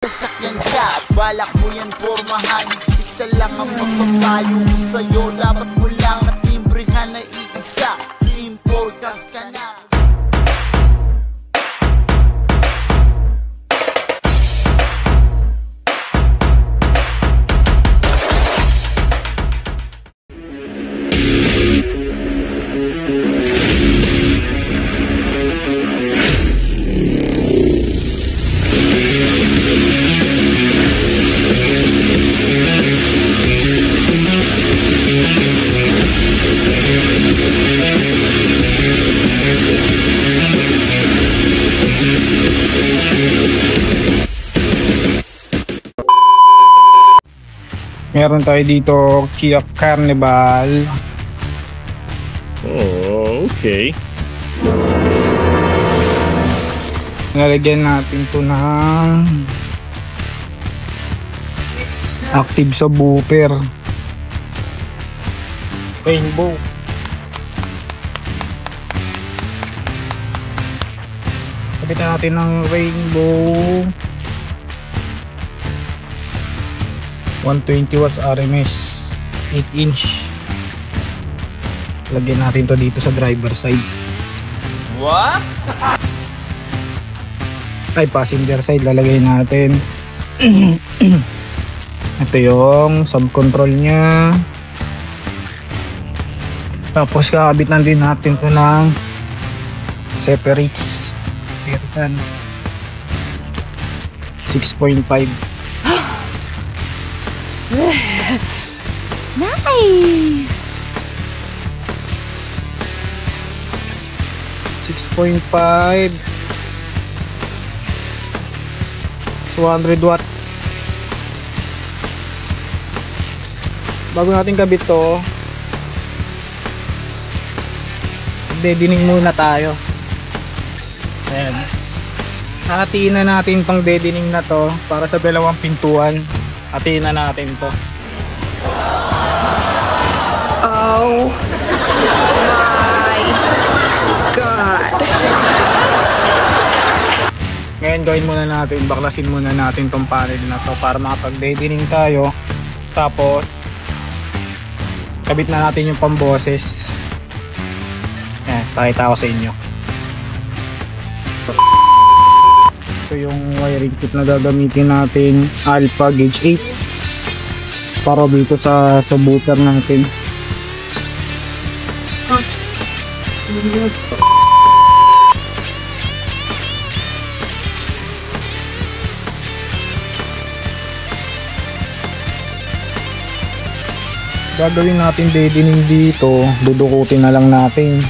Sasakyan ka, balak mo yan pormahan. Isa lang ang magpapayo ko sa'yo. Dapat mo lang na timbrehan na iisa. Team Forecast ka na. Meron tayo dito Kia Carnival. Oh, okay. Nalagyan natin to ng active subwoofer rainbow. Kapitan natin ng rainbow 120 watts RMS 8-inch. Lagyan natin to dito sa driver side. What? Ay, passenger side lalagay natin. Ito yung sub control nya. Tapos kakabitan din natin to ng separates. 6.5. Nice! 6.5 200 watt. Bago natin kabit to, deadening muna tayo. Ayan. Hatiin na natin pang deadening na to para sa dalawang pintuan. Hatiin na natin to. Oh my God! Ngayon gawin muna natin, baklasin muna natin tong panel na to para makapag-deadening tayo. Tapos kabit na natin yung pamboses. Ayan, pakita ko sa inyo. Ito yung wiring kit na gagamitin natin, Alpha Gauge 8 para dito sa subwoofer natin. Gagawin natin deadening dito, dudukutin na lang natin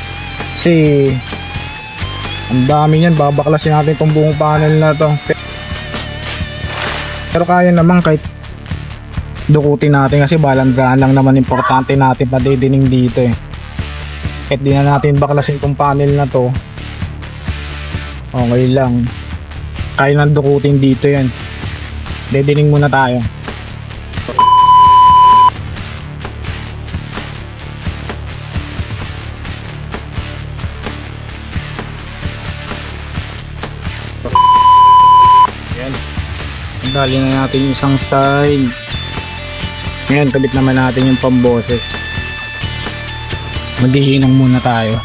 kasi ang dami niyan, babaklasin natin itong buong panel na to. Pero kaya naman kahit dukutin natin kasi balandrahan lang naman, importante natin pa-deadening dito eh. Kahit di na natin baklasin itong panel na to, okay lang, kaya nang dukutin dito yan. Deadening muna tayo. Dali na natin yung isang side. Ngayon kabit naman natin yung pamboses. Maghihinang muna tayo.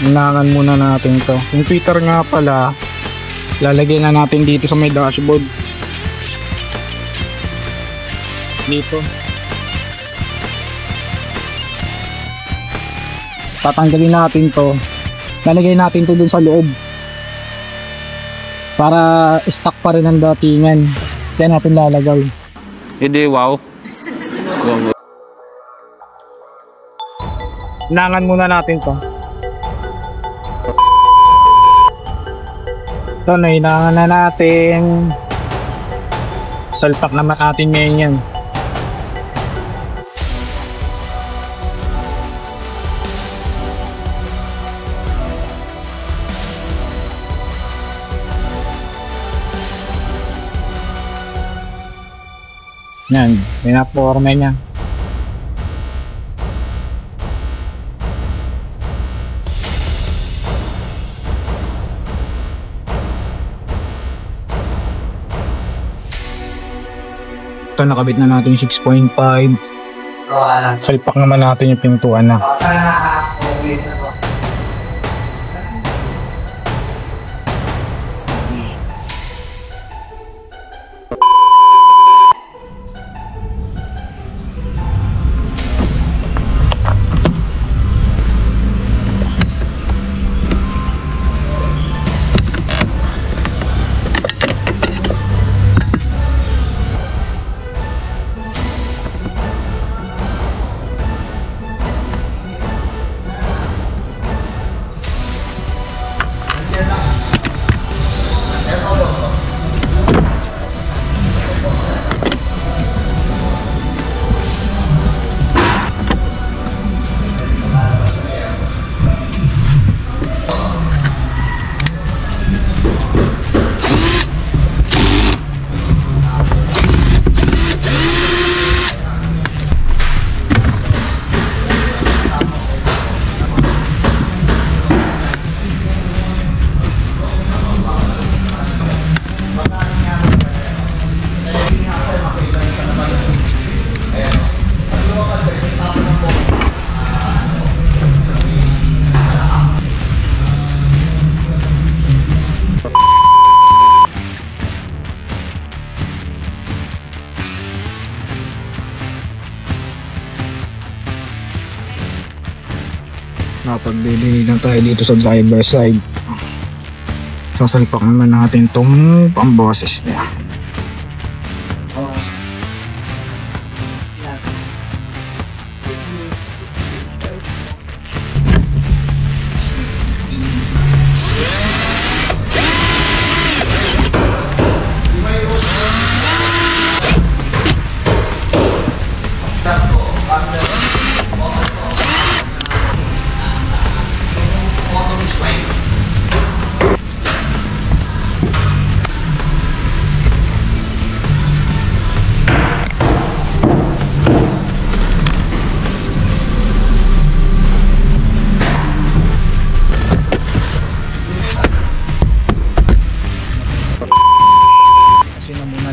Hinangan muna natin to. Yung tweeter nga pala, lalagyan na natin dito sa may dashboard. Dito tatanggalin natin to, lalagay natin to dun sa loob para stock pa rin ang datingan. Kaya natin lalagay. Hindi, wow. Hinangan muna natin to. Ito na, hinangan na natin. Salpak naman natin ngayon yan. Yan, pinaporme niya. Ito, nakabit na natin yung 6.5. Salpak naman natin yung pintuan na. Napagdidili lang tayo dito sa driver side. Sasalpak naman natin tong pamboses niya.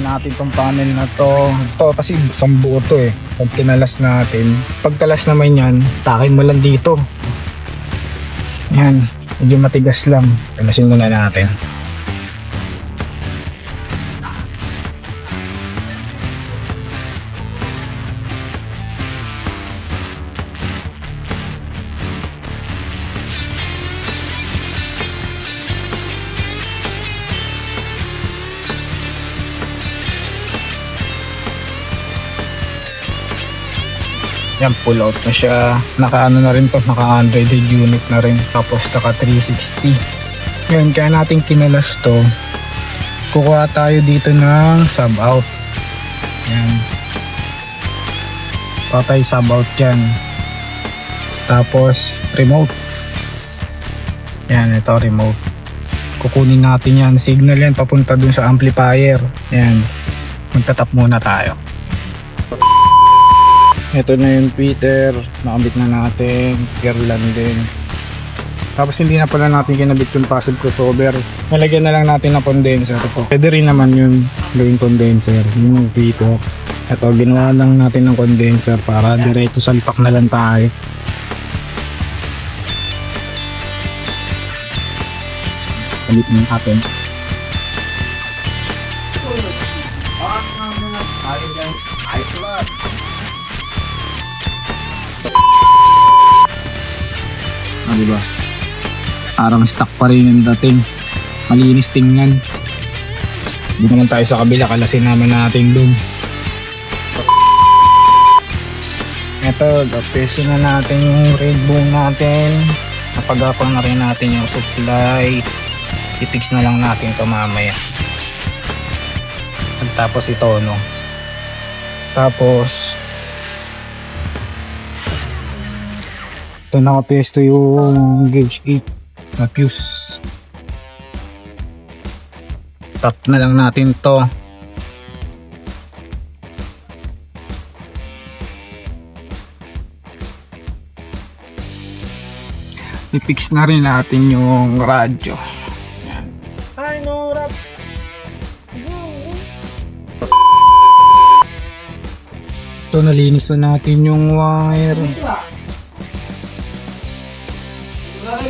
Natin tong panel na to kasi isang buo to eh. Pag kinalas natin, pagkalas naman yan, takin mo lang dito. Yan, medyo matigas lang. Kalasin muna natin. Yan, pull out na siya. Naka-ano na rin to, naka-Android unit na rin. Tapos naka 360. Yan, kaya natin kinalas to. Kukuha tayo dito ng sub out. Yan. Patay sub out yan. Tapos remote. Yan, ito remote. Kukunin natin yan. Signal yan papunta dun sa amplifier. Yan. Magtatap muna tayo. Ito na yung tweeter, nakabit na natin, garland din. Tapos hindi na pala natin kinabit yung passive crossover. Nalagyan na lang natin ng condenser po. Pwede rin naman yung gawing condenser, yung tweeter. Ito, ginawa lang natin ng condenser para diretso salpak na lang tayo. Kabit na natin. Diba? Parang stock pa rin yung dating. Malinis tingnan. Doon naman tayo sa kabila, kalasin naman natin doon. Ito, gapesin na natin yung red boom natin. Napagapang na rin natin yung supply. I-fix na lang natin ito mamaya. At tapos ito, no? Tapos ito, nakapesto yung gauge 8 na fuse. Tap na lang natin to. I-fix na rin natin yung radyo. Ito, nalinis na natin yung wire.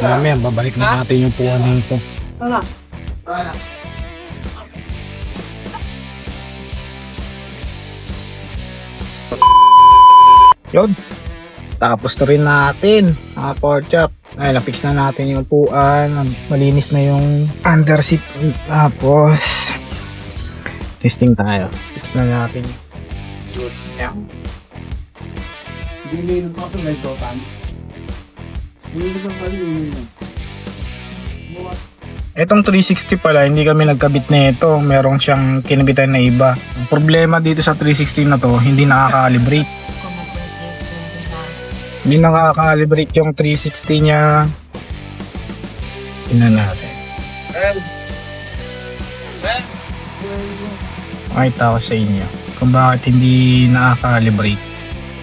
Mamaya, babalik na natin yung puwan nito. Yun. Tapos na rin natin mga pork chop. Ay, na-fix na natin yung upuan. Malinis na yung under seat. Tapos testing tayo. Fix na natin. Yeah. Etong 360 pala, hindi kami nagkabit na ito. Meron siyang kinabitan na iba. Ang problema dito sa 360 na to, hindi nakaka-calibrate. Hindi nakaka-calibrate yung 360 niya. Tingnan natin. Makita ko sa inyo kung bakit hindi nakaka-calibrate.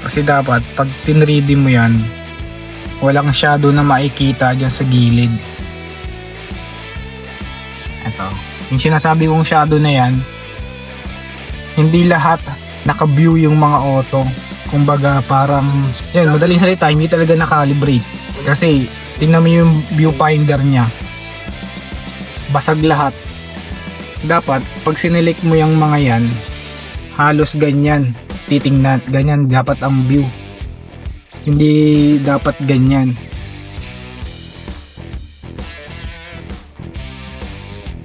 Kasi dapat pag tinready mo yan, walang shadow na makikita dyan sa gilid. Ito, yung sinasabi kong shadow na yan, hindi lahat naka-view yung mga auto. Kumbaga parang, yan, madaling salita, hindi talaga nakalibrate. Kasi tingnan mo yung viewfinder niya, basag lahat. Dapat pag sinelect mo yung mga yan, halos ganyan titingnan, ganyan dapat ang view, hindi dapat ganyan.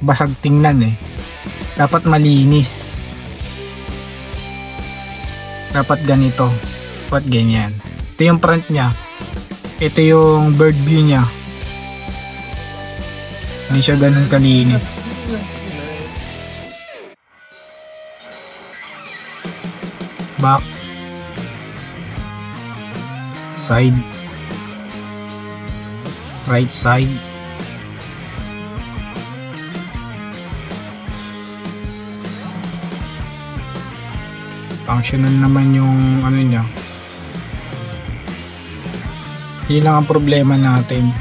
Basag tingnan eh. Dapat malinis. Dapat ganito. Dapat ganyan. Ito yung front niya. Ito yung bird view niya. Hindi siya ganun kalinis. Back. Side. Right side. Functional naman yung ano niya. Yun lang ang problema natin.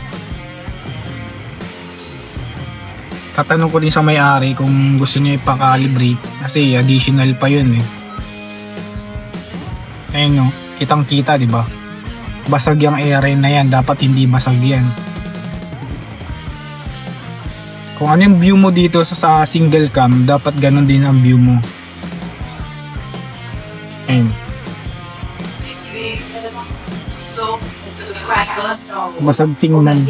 Tatanong ko din sa may-ari kung gusto niya ipakalibrate kasi additional pa yun eh. Ayun no, kitang kita diba? Basag yung area na yan, dapat hindi basag yan. Kung ano yung view mo dito sa single cam, dapat ganun din ang view mo. Ayun. Basag tingnan.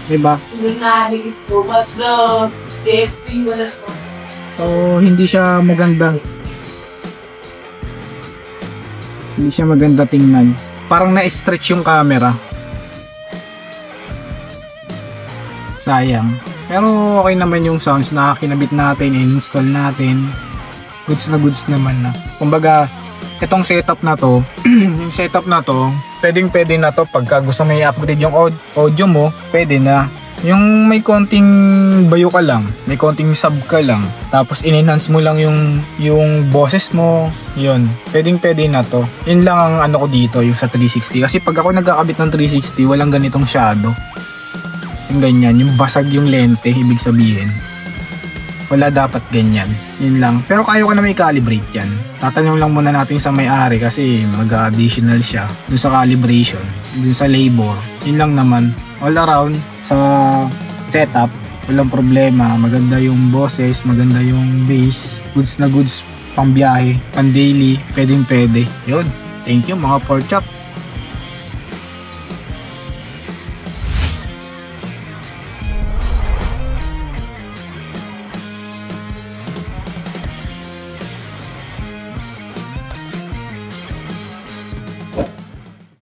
Diba? So hindi siya maganda. Hindi siya maganda tingnan. Parang na-stretch yung camera. Sayang. Pero okay naman yung sounds na kinabit natin, install natin. Goods na goods naman na. Kumbaga, itong setup na to, yung setup na to, pwede na to pagka gusto mo i-upgrade yung audio mo, pwede na. Yung may konting bayo ka lang, may konting sub ka lang, tapos in-enhance mo lang yung boses mo, yun, pwede na to. Yun lang ang ano ko dito, yung sa 360. Kasi pag ako nagkakabit ng 360, walang ganitong shadow. Yung ganyan, yung basag yung lente, ibig sabihin. Wala dapat ganyan. Yun lang. Pero kaya ko na may calibrate yan. Tatanong lang muna natin sa may-ari kasi mag-additional siya dun sa calibration, dun sa labor. Yun lang naman. All around sa setup, walang problema. Maganda yung boses, maganda yung bass. Goods na goods pang biyahe, pang daily, pwede. Yun. Thank you mga pork chop.